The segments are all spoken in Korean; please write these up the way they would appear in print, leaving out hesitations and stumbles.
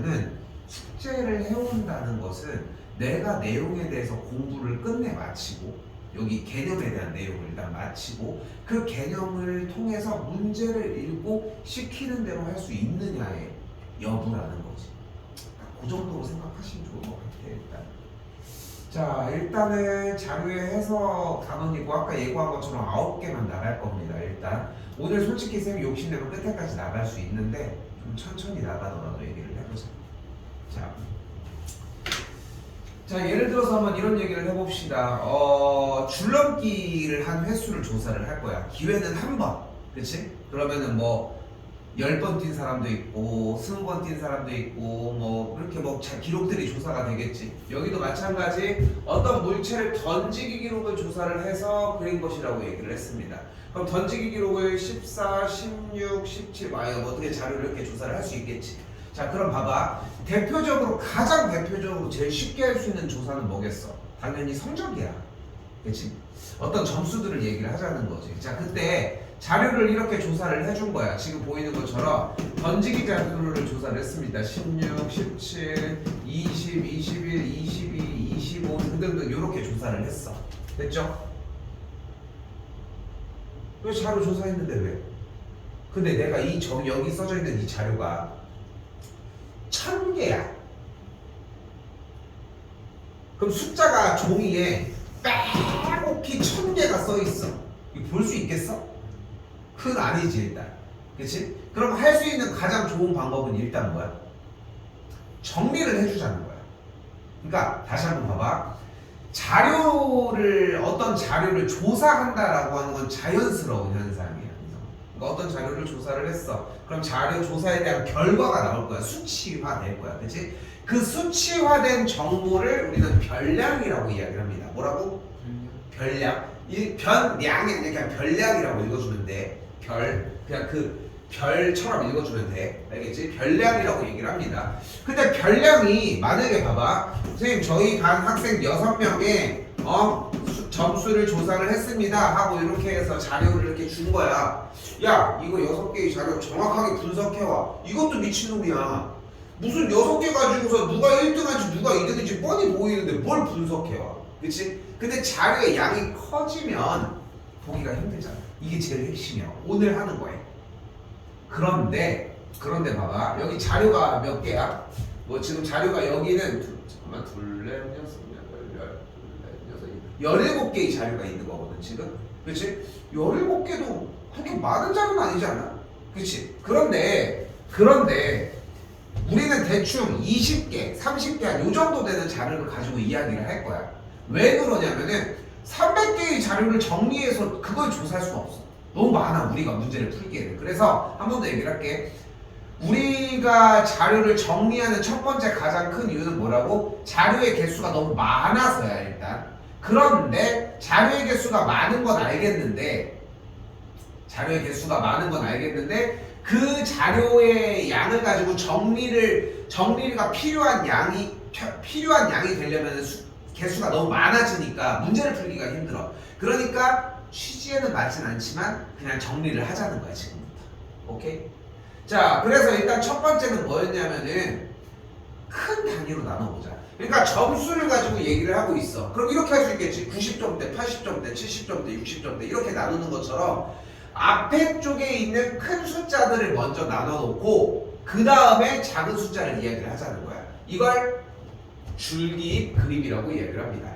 뭐냐면은 숙제를 해온다는 것은 내가 내용에 대해서 공부를 끝내 마치고 여기 개념에 대한 내용을 일단 마치고 그 개념을 통해서 문제를 읽고 시키는 대로 할 수 있느냐의 여부라는 거지. 그 정도로 생각하시면 좋을 것 같아요. 일단. 자, 일단은 자료의 해석 단원이고 아까 예고한 것처럼 9개만 나갈 겁니다. 일단 오늘 솔직히 쌤이 욕심내면 끝에까지 나갈 수 있는데 좀 천천히 나가더라도 얘기를 해보자. 자, 예를 들어서 한번 이런 얘기를 해봅시다. 줄넘기를 한 횟수를 조사를 할 거야. 기회는 한 번, 그치? 그러면은 뭐 10번 뛴 사람도 있고 20번 뛴 사람도 있고 뭐 그렇게 뭐 기록들이 조사가 되겠지. 여기도 마찬가지 어떤 물체를 던지기 기록을 조사를 해서 그린 것이라고 얘기를 했습니다. 그럼 던지기 기록을 14, 16, 17 뭐 어떻게 자료를 이렇게 조사를 할 수 있겠지. 자, 그럼 봐봐. 가장 대표적으로 제일 쉽게 할 수 있는 조사는 뭐겠어? 당연히 성적이야. 그치? 어떤 점수들을 얘기를 하자는 거지. 자, 그때 자료를 이렇게 조사를 해준 거야. 지금 보이는 것처럼 던지기 자료를 조사를 했습니다. 16, 17, 20, 21, 22, 25 등등등 이렇게 조사를 했어. 됐죠? 왜 자료 조사했는데 왜? 근데 내가 여기 써져 있는 이 자료가 1000개야. 그럼 숫자가 종이에 빼곡히 1000개가 써있어. 이거 볼 수 있겠어? 그건 아니지 일단. 그치? 그럼 할 수 있는 가장 좋은 방법은 일단 뭐야? 정리를 해주자는 거야. 그러니까 다시 한번 봐봐. 어떤 자료를 조사한다라고 하는 건 자연스러운 현상이야. 그러니까 어떤 자료를 조사를 했어. 그럼 자료 조사에 대한 결과가 나올 거야. 수치화될 거야. 그치? 그 수치화된 정보를 우리는 별량이라고 이야기를 합니다. 뭐라고? 별량. 이 변량이 아니라 그냥 별량이라고 읽어주면 돼. 그냥 그 별처럼 읽어주면 돼. 알겠지? 별량이라고 얘기를 합니다. 근데 별량이 만약에 봐봐. 선생님 저희 반 학생 6명의 점수를 조사를 했습니다 하고 이렇게 해서 자료를 이렇게 준 거야. 야, 이거 6개의 자료 정확하게 분석해와. 이것도 미친놈이야. 무슨 6개 가지고서 누가 1등한지 누가 2등인지 뻔히 보이는데 뭘 분석해와. 그치? 근데 자료의 양이 커지면 보기가 힘들잖아. 이게 제일 핵심이야. 오늘 하는 거야. 그런데 봐봐. 여기 자료가 몇 개야? 뭐 지금 자료가 여기는 17개의 자료가 있는 거거든 지금. 그치? 17개도 그렇게 많은 자료는 아니지 않아? 그치? 그런데 우리는 대충 20개, 30개 한 요 정도 되는 자료를 가지고 이야기를 할 거야. 왜 그러냐면은 300개의 자료를 정리해서 그걸 조사할 수는 없어. 너무 많아 우리가 문제를 풀기에는. 그래서 한 번 더 얘기를 할게. 우리가 자료를 정리하는 첫 번째 가장 큰 이유는 뭐라고? 자료의 개수가 너무 많아서야 일단. 그런데 자료의 개수가 많은 건 알겠는데 그 자료의 양을 가지고 정리가 필요한 양이 되려면 개수가 너무 많아지니까 문제를 풀기가 힘들어. 그러니까 취지에는 맞진 않지만 그냥 정리를 하자는 거야 지금부터. 오케이? 자, 그래서 일단 첫 번째는 뭐였냐면은 큰 단위로 나눠보자. 그러니까 점수를 가지고 얘기를 하고 있어. 그럼 이렇게 할 수 있겠지. 90점대, 80점대, 70점대, 60점대 이렇게 나누는 것처럼 앞에 쪽에 있는 큰 숫자들을 먼저 나눠놓고 그 다음에 작은 숫자를 이야기를 하자는 거야. 이걸 줄기 그림이라고 이야기를 합니다.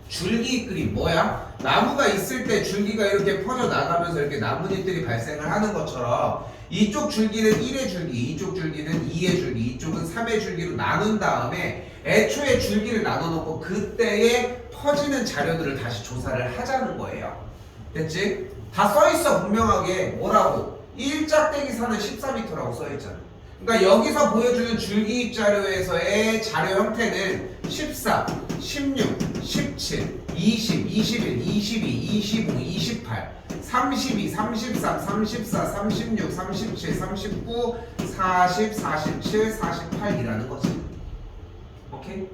줄기 그림 뭐야? 나무가 있을 때 줄기가 이렇게 퍼져 나가면서 이렇게 나뭇잎들이 발생을 하는 것처럼 이쪽 줄기는 1의 줄기, 이쪽 줄기는 2의 줄기, 이쪽은 3의 줄기로 나눈 다음에 애초에 줄기를 나눠놓고 그때에 퍼지는 자료들을 다시 조사를 하자는 거예요. 됐지? 다 써있어 분명하게. 뭐라고? 1짝대기 4는 14m라고 써있잖아. 그러니까 여기서 보여주는 줄기 자료에서의 자료 형태는 14, 16, 17, 20, 21, 22, 25, 28, 32, 33, 34, 36, 37, 39, 40, 47, 48이라는 거지. 오케이?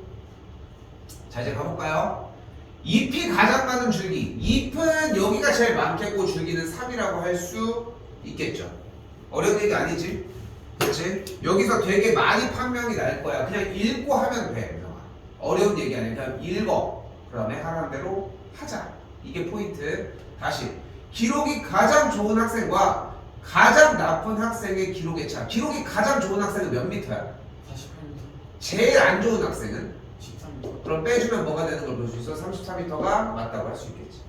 자, 이제 가볼까요? 잎이 가장 많은 줄기. 잎은 여기가 제일 많겠고 줄기는 3이라고 할 수 있겠죠. 어려운 얘기 아니지? 그렇지? 여기서 되게 많이 판명이 날 거야. 그냥 읽고 하면 돼. 민영아. 어려운 얘기 아니야. 그냥 읽어. 그 다음에 하라는 대로 하자. 이게 포인트. 다시. 기록이 가장 좋은 학생과 가장 나쁜 학생의 기록의 차. 기록이 가장 좋은 학생은 몇 미터야? 48m. 제일 안 좋은 학생은? 13m. 그럼 빼주면 뭐가 되는 걸 볼 수 있어? 34m가 맞다고 할 수 있겠지.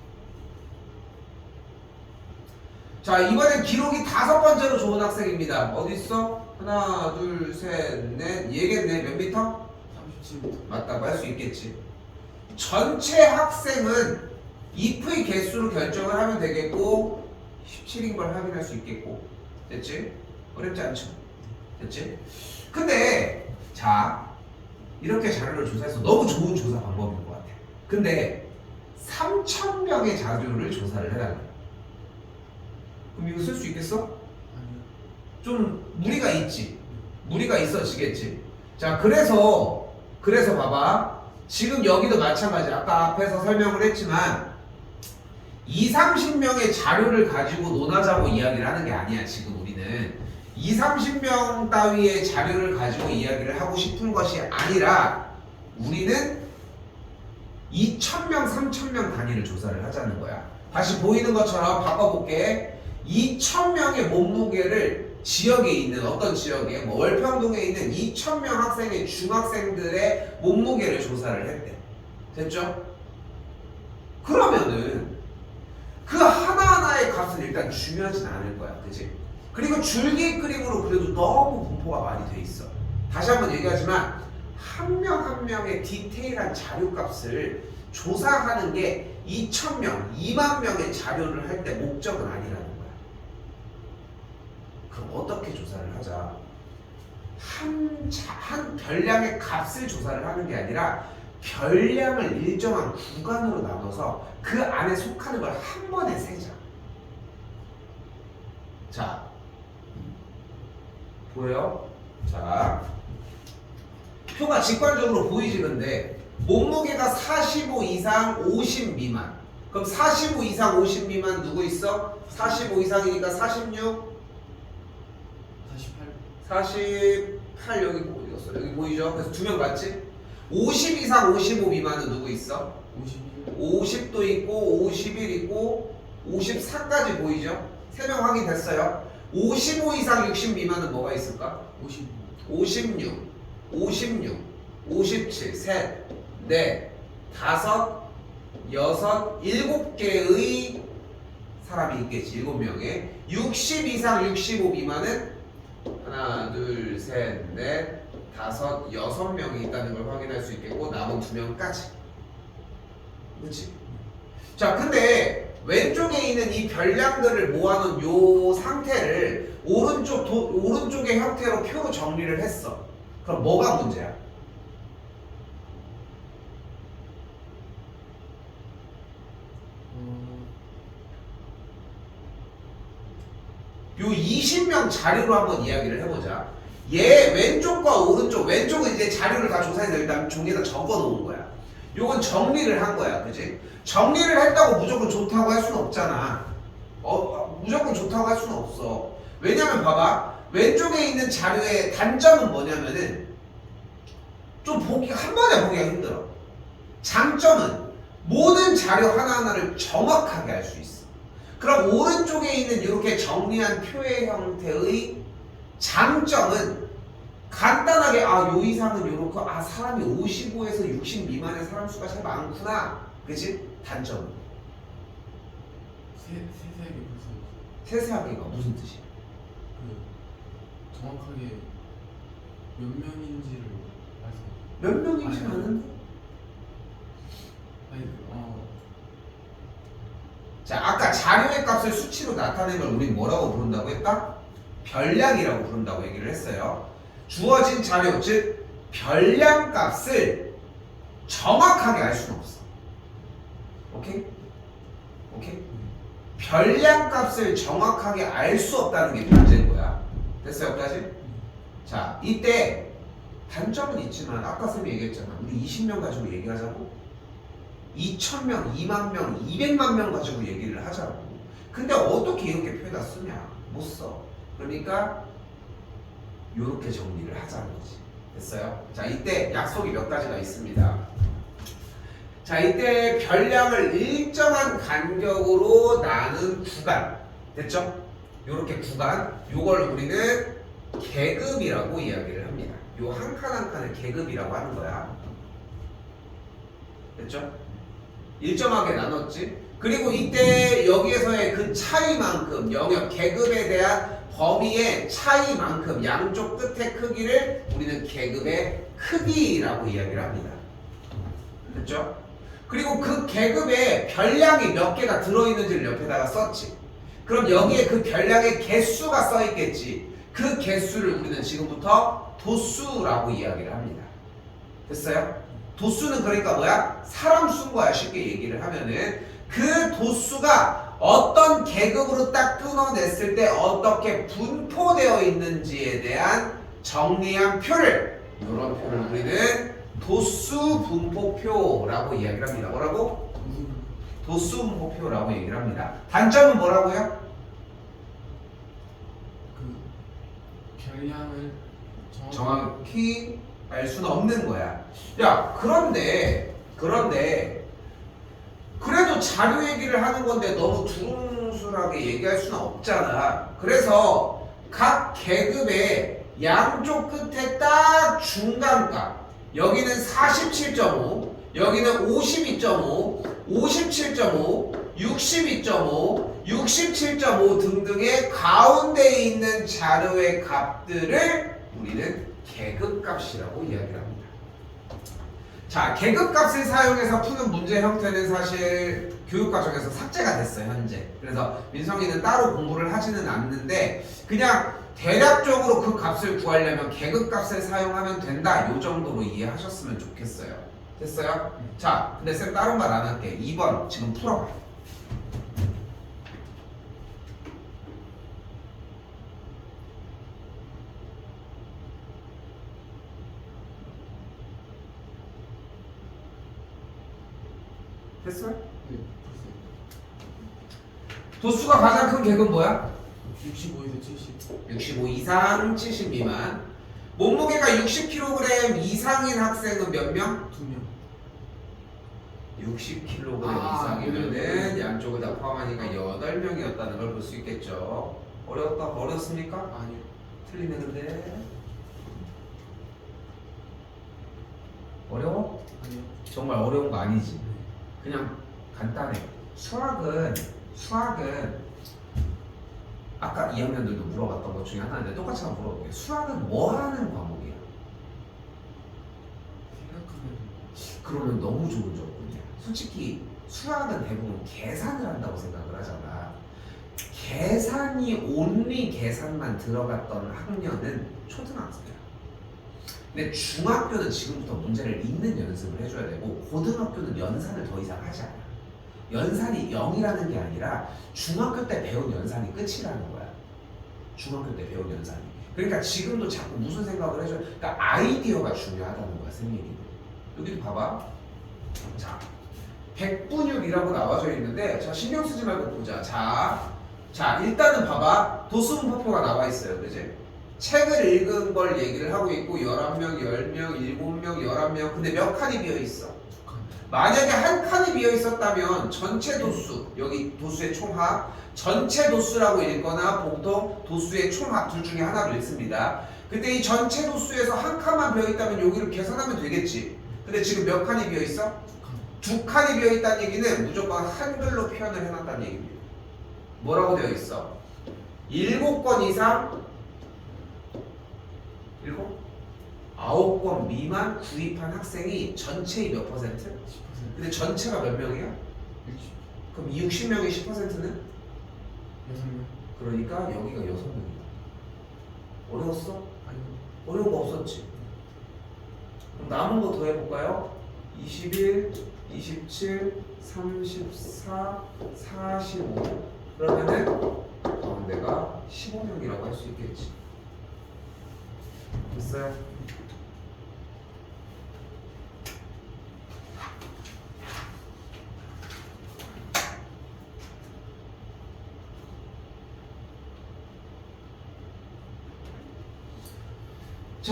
자, 이번엔 기록이 5번째로 좋은 학생입니다. 어디 있어? 하나, 둘, 셋, 넷. 얘겠네. 몇 미터? 37m. 맞다고 할 수 있겠지. 전체 학생은 if의 개수로 결정을 하면 되겠고 17인 걸 확인할 수 있겠고. 됐지? 어렵지 않죠? 됐지? 근데 자, 이렇게 자료를 조사해서 너무 좋은 조사 방법인 것 같아. 근데 3,000명의 자료를 조사를 해달라. 그럼 이거 쓸 수 있겠어? 아니요. 좀 무리가 있지. 무리가 있어지겠지. 자, 그래서 봐봐. 지금 여기도 마찬가지. 아까 앞에서 설명을 했지만 2, 30명의 자료를 가지고 논하자고 이야기를 하는 게 아니야. 지금 우리는 2, 30명 따위의 자료를 가지고 이야기를 하고 싶은 것이 아니라 우리는 2,000명, 3,000명 단위를 조사를 하자는 거야. 다시 보이는 것처럼 바꿔볼게. 2,000명의 몸무게를 지역에 있는 어떤 지역에 뭐 월평동에 있는 2,000명 학생의 중학생들의 몸무게를 조사를 했대. 됐죠? 그러면은 그 하나하나의 값은 일단 중요하진 않을 거야. 그치? 그리고 줄기 그림으로 그래도 너무 분포가 많이 돼 있어. 다시 한번 얘기하지만 한 명 한 명의 디테일한 자료값을 조사하는 게 2,000명, 2만 명의 자료를 할 때 목적은 아니라는 거야. 그럼 어떻게 조사를 하자? 한 별량의 값을 조사를 하는 게 아니라 별량을 일정한 구간으로 나눠서 그 안에 속하는 걸 한 번에 세자. 자, 보여? 자, 표가 직관적으로 보이지. 근데 몸무게가 45 이상 50 미만. 그럼 45 이상 50 미만 누구 있어? 45 이상이니까 46 48 여기 어디 갔어? 여기 보이죠? 그래서 두 명 맞지? 50 이상 55 미만은 누구 있어? 51. 50도 있고 51 있고 54까지 보이죠? 3명 확인됐어요. 55 이상 60 미만은 뭐가 있을까? 56, 57, 셋, 넷, 다섯, 여섯, 7개의 사람이 있겠지. 7명에 60 이상 65 미만은 하나, 둘, 셋, 넷, 다섯, 6명이 있다는 걸 확인할 수 있겠고 남은 2명까지. 그렇지? 자, 근데 왼쪽에 있는 이 별량들을 모아놓은 요 상태를 오른쪽의 형태로 표로 정리를 했어. 그럼 뭐가 문제야? 요 20명 자료로 한번 이야기를 해보자. 얘 왼쪽과 오른쪽, 왼쪽은 이제 자료를 다 조사해서 일단 종이에다 적어 놓은 거야. 요건 정리를 한 거야. 그지? 정리를 했다고 무조건 좋다고 할 수는 없잖아. 무조건 좋다고 할 수는 없어. 왜냐면 봐봐. 왼쪽에 있는 자료의 단점은 뭐냐면은 좀 한 번에 보기가 힘들어. 장점은 모든 자료 하나하나를 정확하게 알 수 있어. 그럼 오른쪽에 있는 이렇게 정리한 표의 형태의 장점은 간단하게 요 이상은 요렇고 사람이 55에서 60 미만의 사람 수가 제일 많구나. 그치? 단점은 세세하게 벌써 세세하게가 무슨 뜻이야? 그 정확하게 몇 명인지를 알서 몇 명인지는 아는데? 아니 자, 아까 자료의 값을 수치로 나타낸 걸 우리는 뭐라고 부른다고 했다? 별량이라고 부른다고 얘기를 했어요. 주어진 자료, 즉 별량 값을 정확하게 알 수는 없어. 오케이? 오케이? 별량 값을 정확하게 알 수 없다는 게 문제인 거야. 됐어요, 여기까지? 자, 이때 단점은 있지만 아까 쌤이 얘기했잖아. 우리 20명 가지고 얘기하자고? 2,000명, 2만 명, 200만 명 가지고 얘기를 하자고. 근데 어떻게 이렇게 표에다 쓰냐? 못 써. 그러니까 요렇게 정리를 하자는 거지. 됐어요? 자, 이때 약속이 몇 가지가 있습니다. 자, 이때 별량을 일정한 간격으로 나눈 구간. 됐죠? 요렇게 구간. 요걸 우리는 계급이라고 이야기를 합니다. 요 한 칸 한 칸을 계급이라고 하는 거야. 됐죠? 일정하게 나눴지? 그리고 이때 여기에서의 그 차이만큼 영역 계급에 대한 범위의 차이만큼 양쪽 끝의 크기를 우리는 계급의 크기라고 이야기를 합니다. 됐죠? 그리고 그 계급에 별량이 몇 개가 들어있는지를 옆에다가 썼지. 그럼 여기에 그 별량의 개수가 써있겠지. 그 개수를 우리는 지금부터 도수라고 이야기를 합니다. 됐어요? 도수는 그러니까 뭐야? 사람 수인 거야. 쉽게 얘기를 하면은 그 도수가 어떤 계급으로 딱 끊어냈을 때 어떻게 분포되어 있는지에 대한 정리한 표를, 이런 표를 우리는 도수 분포표라고 이야기를 합니다. 뭐라고? 도수 분포표라고 얘기를 합니다. 단점은 뭐라고요? 그 별량을 정확히 알 수는 없는 거야. 야, 그런데 그래도 자료 얘기를 하는 건데 너무 두루뭉술하게 얘기할 수는 없잖아. 그래서 각 계급의 양쪽 끝에 딱 중간값, 여기는 47.5, 여기는 52.5, 57.5, 62.5, 67.5 등등의 가운데에 있는 자료의 값들을 우리는 계급값이라고 이야기를 합니다. 자, 계급값을 사용해서 푸는 문제 형태는 사실 교육과정에서 삭제가 됐어요, 현재. 그래서 민성이는 따로 공부를 하지는 않는데 그냥 대략적으로 그 값을 구하려면 계급값을 사용하면 된다, 요 정도로 이해하셨으면 좋겠어요. 됐어요? 자, 근데 쌤 다른 말 안 할게. 2번 지금 풀어봐. 됐어요? 네, 도수가 가장 큰 계급은 뭐야? 65에서 70. 65 이상, 70 미만. 몸무게가 60kg 이상인 학생은 몇 명? 2명. 60kg 아, 이상이면은 양쪽을 다 포함하니까 8명이었다는 걸 볼 수 있겠죠. 어렵습니까? 아니요. 틀리네. 근데 어려워? 아니요. 정말 어려운 거 아니지. 그냥 간단해. 수학은 아까 2학년들도 물어봤던 것 중에 하나인데 똑같이 한번 물어볼게요. 수학은 뭐 하는 과목이야? 생각하면 그러면 너무 좋은 접근이야. 솔직히 수학은 대부분 계산을 한다고 생각을 하잖아. 계산이 온리 계산만 들어갔던 학년은 초등학생이야. 근데 중학교는 지금부터 문제를 읽는 연습을 해줘야 되고 고등학교는 연산을 더 이상 하지 않아. 연산이 0이라는 게 아니라 중학교 때 배운 연산이 끝이라는 거야. 중학교 때 배운 연산이. 그러니까 지금도 자꾸 무슨 생각을 해줘야, 그러니까 아이디어가 중요하다는 거야, 쌤 얘기는. 여기도 봐봐. 자, 백분율이라고 나와져 있는데 자, 신경 쓰지 말고 보자. 자, 일단은 봐봐. 도수분포표가 나와 있어요. 그지? 책을 읽은 걸 얘기를 하고 있고 11명, 10명, 7명, 11명. 근데 몇 칸이 비어 있어? 만약에 한 칸이 비어 있었다면 전체 도수, 여기 도수의 총합, 전체 도수라고 읽거나 보통 도수의 총합 둘 중에 하나로 읽습니다. 근데 이 전체 도수에서 한 칸만 비어 있다면 여기를 계산하면 되겠지. 근데 지금 몇 칸이 비어 있어? 2칸이 비어 있다는 얘기는 무조건 한글로 표현을 해놨다는 얘기입니다. 뭐라고 되어 있어? 7권 이상 9권 미만 구입한 학생이 전체의 몇 퍼센트? 10%. 근데 전체가 몇 명이야? 60. 그럼 60명의 10%는? 6명. 그러니까 여기가 6명이야. 어려웠어? 아니요. 어려운 거 없었지? 그럼 남은 거 더 해볼까요? 21, 27, 34, 45 그러면은 가운데가 15명이라고 할 수 있겠지. 됐어요?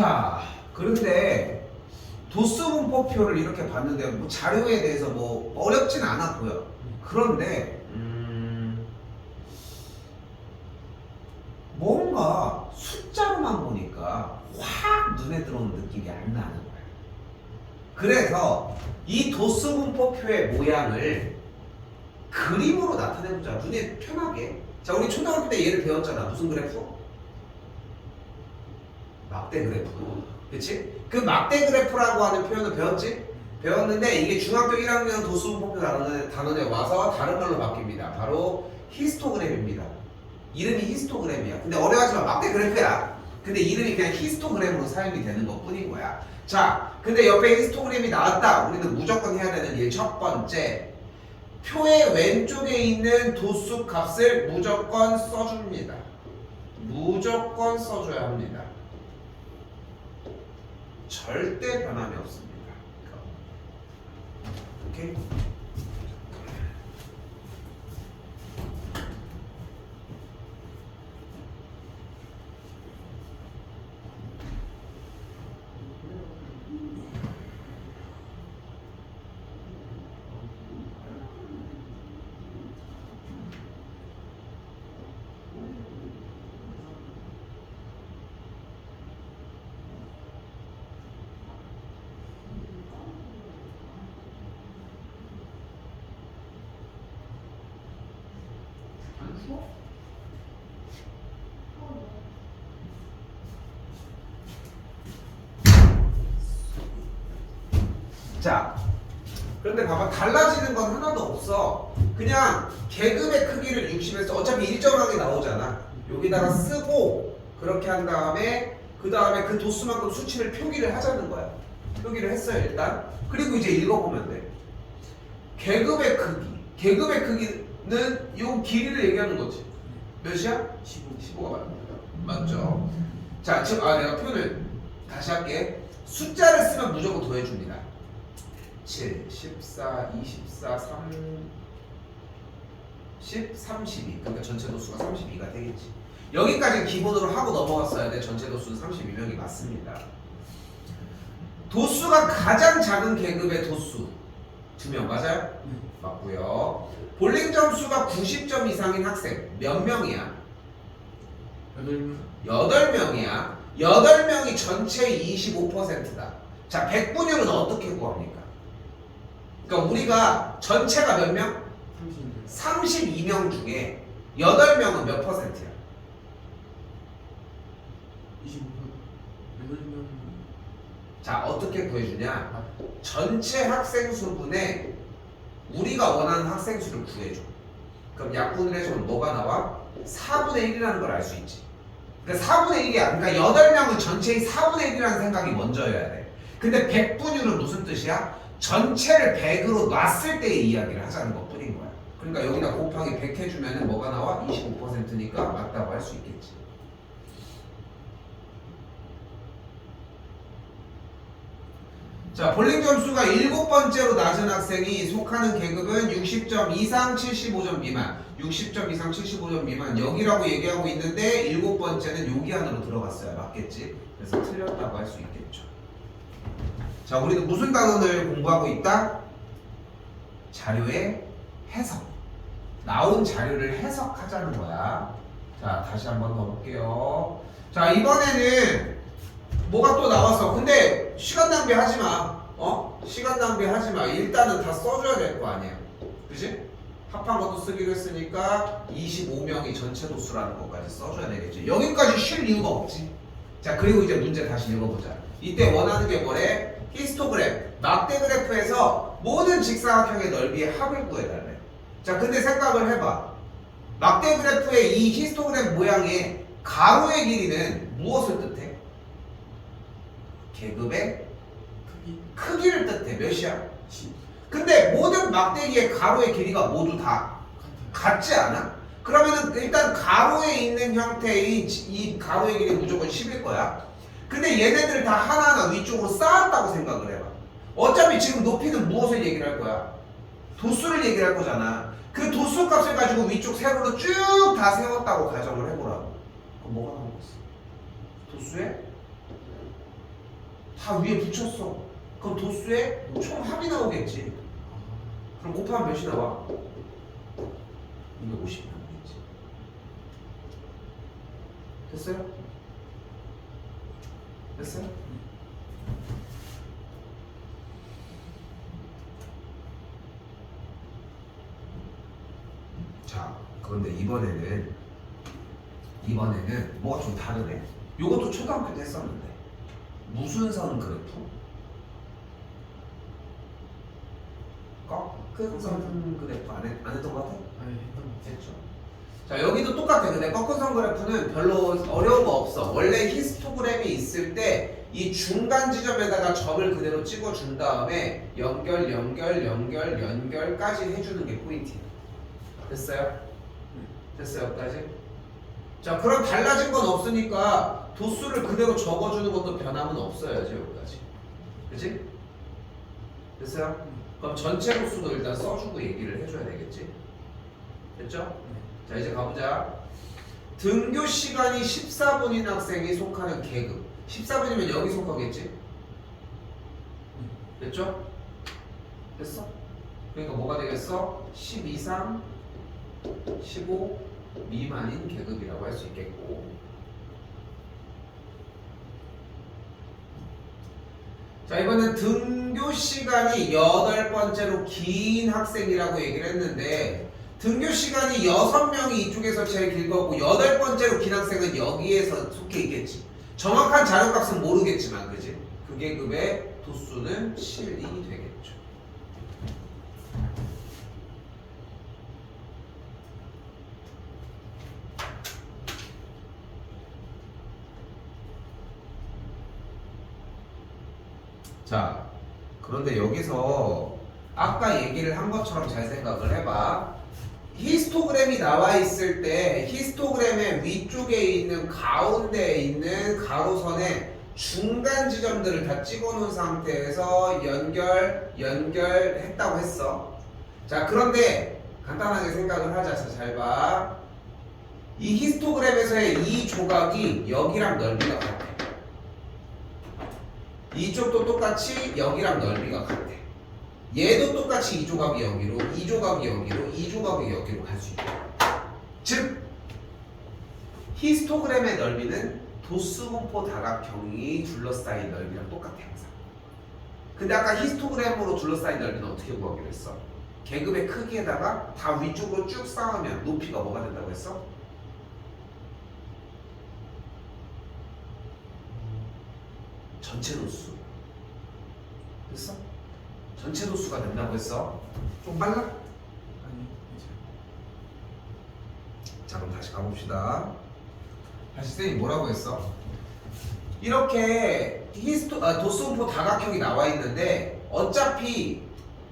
자, 그런데 도수 분포표를 이렇게 봤는데 뭐 자료에 대해서 뭐 어렵진 않아 보여. 그런데 뭔가 숫자로만 보니까 확 눈에 들어오는 느낌이 안 나는 거야. 그래서 이 도수 분포표의 모양을 그림으로 나타내보자. 눈에 편하게. 자, 우리 초등학교 때 얘를 배웠잖아. 무슨 그래프? 막대 그래프. 그치? 그 막대 그래프라고 하는 표현을 배웠지? 배웠는데 이게 중학교 1학년 도수 분포표 단원에 와서 다른 말로 바뀝니다. 바로 히스토그램입니다. 이름이 히스토그램이야. 근데 어려워하지 마. 막대 그래프야. 근데 이름이 그냥 히스토그램으로 사용이 되는 것 뿐인 거야. 자, 근데 옆에 히스토그램이 나왔다. 우리는 무조건 해야 되는 일 첫 번째. 표의 왼쪽에 있는 도수 값을 무조건 써줍니다. 무조건 써줘야 합니다. 절대 변함이 없습니다. 오케이? 자, 그런데 봐봐. 달라지는 건 하나도 없어. 그냥 계급의 크기를 60에서 어차피 일정하게 나오잖아. 여기다가 쓰고 그렇게 한 다음에 그 다음에 그 도수만큼 수치를 표기를 하자는 거야. 표기를 했어요 일단. 그리고 이제 읽어보면 돼. 계급의 크기. 계급의 크기는 이 길이를 얘기하는 거지. 몇이야? 15가 맞죠? 자, 지금 내가 표현을 다시 할게. 숫자를 쓰면 무조건 더해줍니다. 7, 14, 24, 30, 32. 그러니까 전체 도수가 32가 되겠지. 여기까지 기본으로 하고 넘어갔어야 돼. 전체 도수는 32명이 맞습니다. 도수가 가장 작은 계급의 도수 2명 맞아요? 맞고요. 볼링 점수가 90점 이상인 학생 몇 명이야? 8명. 8명이야. 8명이 전체의 25%다. 자, 백분율은 어떻게 구합니까? 그러니까 우리가 전체가 몇 명? 32명 중에 8명은 몇 퍼센트야? 25%. 8명. 자, 어떻게 구해주냐? 전체 학생 수분에 우리가 원하는 학생 수를 구해줘. 그럼 약분을 해주면 뭐가 나와? 4분의 1이라는 걸 알 수 있지. 그러니까 4분의 1이야. 그러니까 8명은 전체의 4분의 1이라는 생각이 먼저여야 돼. 근데 백분율은 무슨 뜻이야? 전체를 100으로 놨을 때의 이야기를 하자는 것 뿐인 거야. 그러니까 여기다 곱하기 100 해주면 뭐가 나와? 25%니까 맞다고 할 수 있겠지. 자, 볼링 점수가 7번째로 낮은 학생이 속하는 계급은 60점 이상 75점 미만. 60점 이상 75점 미만 여기라고 얘기하고 있는데 7번째는 여기 안으로 들어갔어야 맞겠지. 그래서 틀렸다고 할 수 있겠죠. 자, 우리는 무슨 단원을 공부하고 있다? 자료의 해석. 나온 자료를 해석하자는 거야. 자, 다시 한번 더 볼게요. 자, 이번에는 뭐가 또 나왔어. 근데 시간 낭비하지 마. 시간 낭비하지 마. 일단은 다 써줘야 될 거 아니야. 그치? 합한 것도 쓰기로 했으니까 25명이 전체 도수라는 것까지 써줘야 되겠지. 여기까지 쉴 이유가 없지. 자, 그리고 이제 문제 다시 읽어보자. 이때 원하는 게 뭐래? 히스토그램, 막대 그래프에서 모든 직사각형의 넓이의 합을 구해달래. 자, 근데 생각을 해봐. 막대 그래프의 이 히스토그램 모양의 가로의 길이는 무엇을 뜻해? 계급의 크기를 뜻해. 몇이야? 10. 근데 모든 막대기의 가로의 길이가 모두 다 같지 않아? 그러면은 일단 가로에 있는 형태의 이 가로의 길이 무조건 10일 거야. 근데 얘네들 다 하나하나 위쪽으로 쌓았다고 생각을 해봐. 어차피 지금 높이는 무엇을 얘기를 할 거야? 도수를 얘기를 할 거잖아. 그 도수 값을 가지고 위쪽 세로로 쭉 다 세웠다고 가정을 해보라고. 그럼 뭐가 나오겠어? 도수의 다 위에 붙였어. 그럼 도수의 총 합이 나오겠지. 그럼 곱하면 몇이 나와? 250이 나오겠지. 됐어요? 됐어요? 자, 그런데 이번에는 뭐가 좀 다르네. 요것도 초등학교 때 했었는데 무슨 선 그래프? 꺾은 선 그래프 안 했던 것 같아? 아니 했던 거 했죠. 자, 여기도 똑같아. 근데 꺾은 선 그래프는 별로 어려운 거 없어. 원래 히스토그램이 있을 때 이 중간 지점에다가 점을 그대로 찍어준 다음에 연결까지 해주는 게 포인트야. 됐어요? 됐어요? 여기까지? 자, 그럼 달라진 건 없으니까 도수를 그대로 적어주는 것도 변함은 없어야지. 여기까지. 그치? 됐어요? 그럼 전체 도수도 일단 써주고 얘기를 해줘야 되겠지? 됐죠? 자, 이제 가보자. 등교 시간이 14분인 학생이 속하는 계급. 14분이면 여기 속하겠지? 됐죠? 됐어? 그러니까 뭐가 되겠어? 10 이상, 15 미만인 계급이라고 할 수 있겠고. 자, 이번엔 등교 시간이 8번째로 긴 학생이라고 얘기를 했는데 등교 시간이 6명이 이쪽에서 제일 길거고 8번째로 긴 학생은 여기에서 속해 있겠지. 정확한 자료값은 모르겠지만 그지? 그 계급의 도수는 7이 되겠죠. 자, 그런데 여기서 아까 얘기를 한 것처럼 잘 생각을 해봐. 히스토그램이 나와 있을 때 히스토그램의 위쪽에 있는 가운데에 있는 가로선에 중간 지점들을 다 찍어놓은 상태에서 연결했다고 했어. 자, 그런데 간단하게 생각을 하자. 자, 잘 봐. 이 히스토그램에서의 이 조각이 여기랑 넓이가 같아. 이쪽도 똑같이 여기랑 넓이가 같아. 얘도 똑같이 이 조각이 여기로, 이 조각이 여기로, 이 조각이 여기로 갈 수 있다. 즉, 히스토그램의 넓이는 도수분포 다각형이 둘러싸인 넓이랑 똑같아 항상. 근데 아까 히스토그램으로 둘러싸인 넓이는 어떻게 구하기로 했어? 계급의 크기에다가 다 위쪽으로 쭉 쌓으면 높이가 뭐가 된다고 했어? 전체 도수. 됐어? 전체 도수가 된다고 했어. 좀 빨라? 아니 괜찮아. 자, 그럼 다시 가봅시다. 다시 쌤이 뭐라고 했어? 이렇게 도수분포 다각형이 나와 있는데 어차피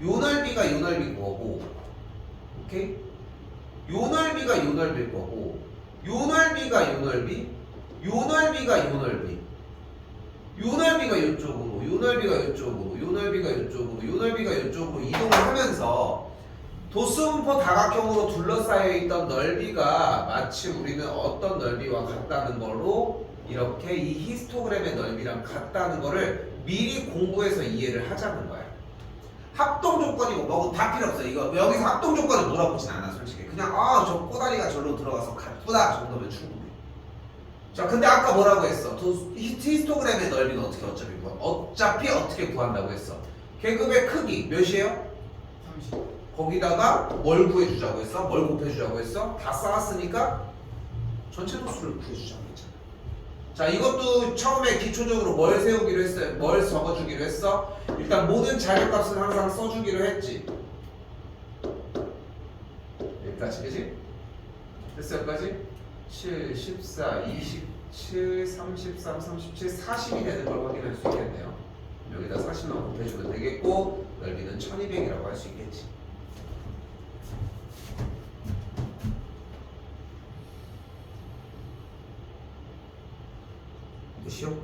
요 넓이가 요 넓일 거고, 오케이? 요 넓이가 요 넓일 거고, 요 넓이가 요 넓이, 요 넓이가 요 넓이, 요 넓이가 요쪽으로, 요 넓이가 요쪽으로, 요 넓이가 요쪽으로, 요 넓이가 요쪽으로 이동을 하면서 도수분포 다각형으로 둘러싸여 있던 넓이가 마치 우리는 어떤 넓이와 같다는 걸로 이렇게 이 히스토그램의 넓이랑 같다는 거를 미리 공부해서 이해를 하자는 거야. 합동 조건이고 뭐고 다 필요 없어. 이거 여기서 합동 조건을 물어보진 않아 솔직히. 그냥 저 꼬다리가 절로 들어가서 같구나 정도면 충분해. 자, 근데 아까 뭐라고 했어? 히스토그램의 넓이는 어차피 어떻게 구한다고 했어? 계급의 크기 몇이에요? 30. 거기다가 뭘 구해주자고 했어? 뭘 곱해주자고 했어? 다 쌓았으니까 전체 도수를 구해주자고 했잖아. 자, 이것도 처음에 기초적으로 뭘 세우기로 했어요? 뭘 적어주기로 했어? 일단 모든 자료값은 항상 써주기로 했지. 여기까지, 그지? 됐어, 여기까지? 7, 14, 27, 33, 37, 40이 되는 걸 확인할 수 있겠네요. 여기다 40만 곱해주면 되겠고 넓이는 1200이라고 할 수 있겠지. 됐시오? 네.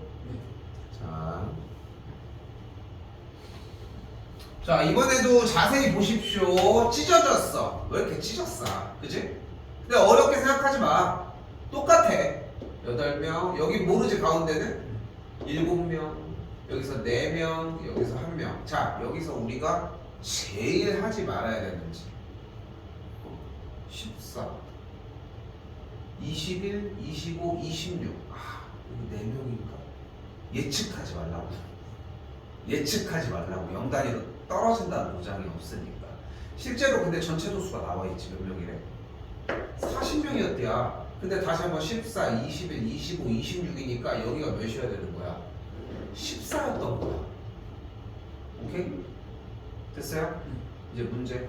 자, 이번에도 자세히 보십시오. 찢어졌어. 왜 이렇게 찢었어? 그지? 근데 어렵게 생각하지 마. 똑같아. 8명. 여기 모르지 가운데는? 7명, 여기서 4명, 여기서 1명. 자, 여기서 우리가 제일 하지 말아야 되는지 14, 21, 25, 26. 여기 4명인가? 예측하지 말라고. 예측하지 말라고. 0단위로 떨어진다는 보장이 없으니까. 실제로 근데 전체 도수가 나와 있지. 몇 명이래? 40명이었대야. 근데 다시 한번 14, 21, 25, 26이니까 여기가 몇이어야 되는 거야? 14였던 거야. 오케이? 됐어요? 이제 문제.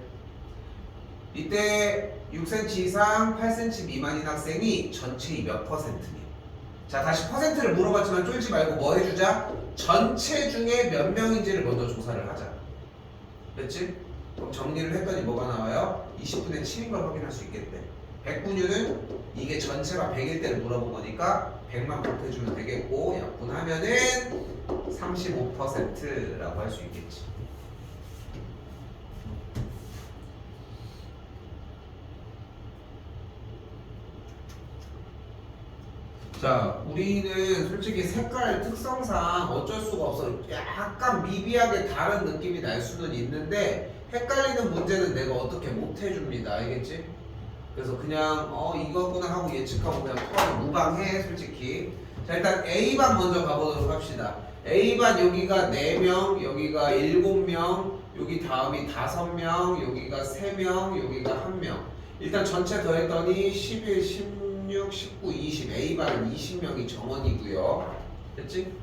이때 6cm 이상 8cm 미만인 학생이 전체의 몇 퍼센트니? 자, 다시 퍼센트를 물어봤지만 쫄지 말고 뭐 해주자? 전체 중에 몇 명인지를 먼저 조사를 하자. 됐지? 그럼 정리를 했더니 뭐가 나와요? 20분의 7인 걸 확인할 수 있겠대. 100분율은 이게 전체가 100일 때를 물어본 거니까 100만 곱해주면 되겠고, 약분하면은 35%라고 할 수 있겠지. 자, 우리는 솔직히 색깔 특성상 어쩔 수가 없어. 약간 미비하게 다른 느낌이 날 수는 있는데 헷갈리는 문제는 내가 어떻게 못 해줍니다. 알겠지? 그래서 그냥 이거구나 하고 예측하고 그냥 토하면 무방해 솔직히. 자, 일단 A반 먼저 가보도록 합시다. A반 여기가 4명, 여기가 7명, 여기 다음이 5명, 여기가 3명, 여기가 1명. 일단 전체 더했더니 11, 16, 19, 20. A반은 20명이 정원이고요. 됐지?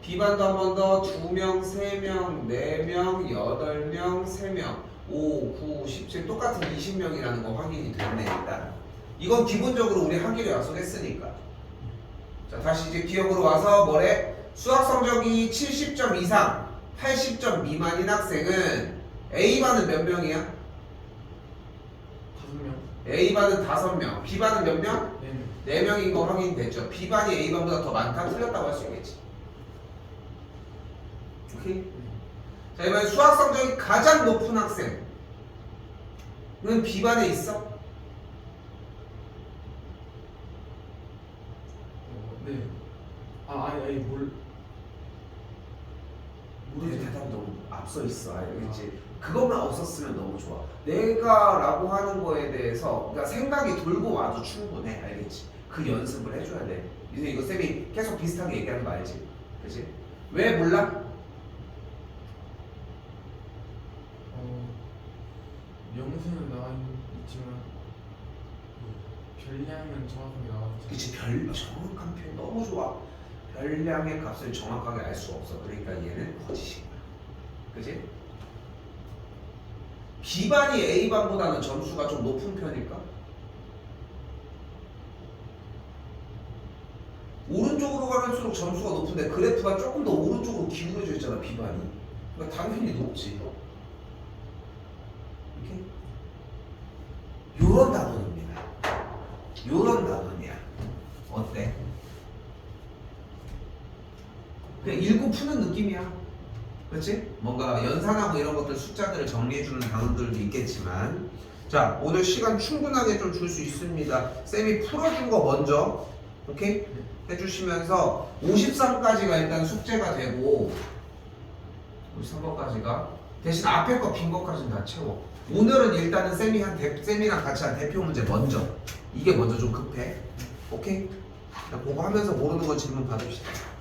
B반도 한 번 더 2명, 3명, 4명, 8명, 3명 5, 9, 17 똑같은 20명이라는 거 확인이 됐네. 일단 이건 기본적으로 우리 하기로 약속했으니까. 자, 다시 이제 기억으로 와서 뭐래? 수학 성적이 70점 이상 80점 미만인 학생은 A반은 몇 명이야? 5명. A반은 5명, B반은 몇 명? 4명. 4명인 거 확인됐죠. B반이 A반보다 더 많다? 틀렸다고 할 수 있겠지. 오케이? 자, 이번엔 수학 성적이 가장 높은 학생은 B반에 있어? 네. 아니 우리 대답 너무 앞서 있어. 알겠지? 그것만 없었으면 너무 좋아. 내가라고 하는 거에 대해서 그러니까 생각이 돌고 와도 충분해. 알겠지? 그 연습을 해줘야 돼. 이제 이거 쌤이 계속 비슷하게 얘기하는 거 알지? 그치? 왜 몰라? 명수는 나와 있지만 별량은 정확하게 나와 있지. 그치? 정확한 표현 너무 좋아. 별량의 값을 정확하게 알 수 없어. 그러니까 얘는 거짓인 거야. 그치? B반이 A반보다는 점수가 좀 높은 편일까? 오른쪽으로 갈수록 점수가 높은데 그래프가 조금 더 오른쪽으로 기울어져 있잖아. B반이. 그러니까 당연히 높지. 이렇게? 요런 단원입니다. 요런 단원이야. 어때? 그냥 읽고 푸는 느낌이야. 그렇지? 뭔가 연산하고 이런 것들 숫자들을 정리해주는 단원들도 있겠지만, 자, 오늘 시간 충분하게 좀 줄 수 있습니다. 쌤이 풀어준 거 먼저 오케이? 해주시면서 53까지가 일단 숙제가 되고 53번까지가 대신 앞에 거 빈 것까지는 다 채워. 오늘은 일단은 쌤이랑 같이 한 대표 문제 먼저, 이게 먼저 좀 급해. 오케이? 그거 하면서 모르는 건 질문 받읍시다.